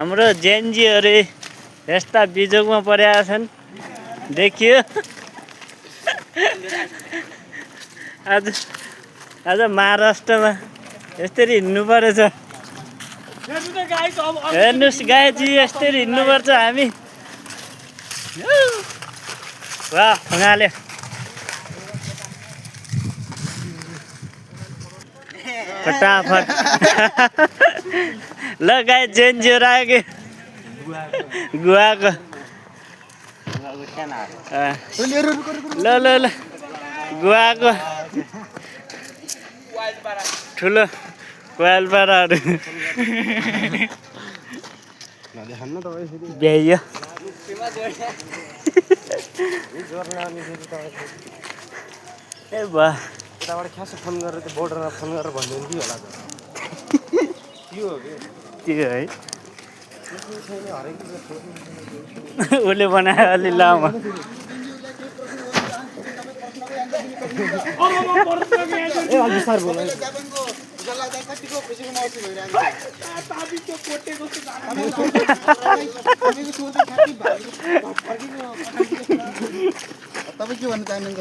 हाम्रो जेएनजीहरू यस्ता बिजोगमा परेका छन् देखियो। आज महाराष्ट्रमा यसरी हिँड्नु परेछ। हेर्नुहोस् गाईजी यसरी हिँड्नुपर्छ हामी। वाह खङ्गाले फटाफट। ल गाई जेएनजीहरू आयो गुवाको। ल ल ल गुवाको ठुलो कोइलपाडाहरू भ्याइयो। ए बा यताबाट खास फोन गरेर त्यो बोर्डरमा फोन गरेर भनिदिनु के होला त्यो है उसले बनायो अलि लामो। तपाईँ के भन्न चाहनुहुन्छ?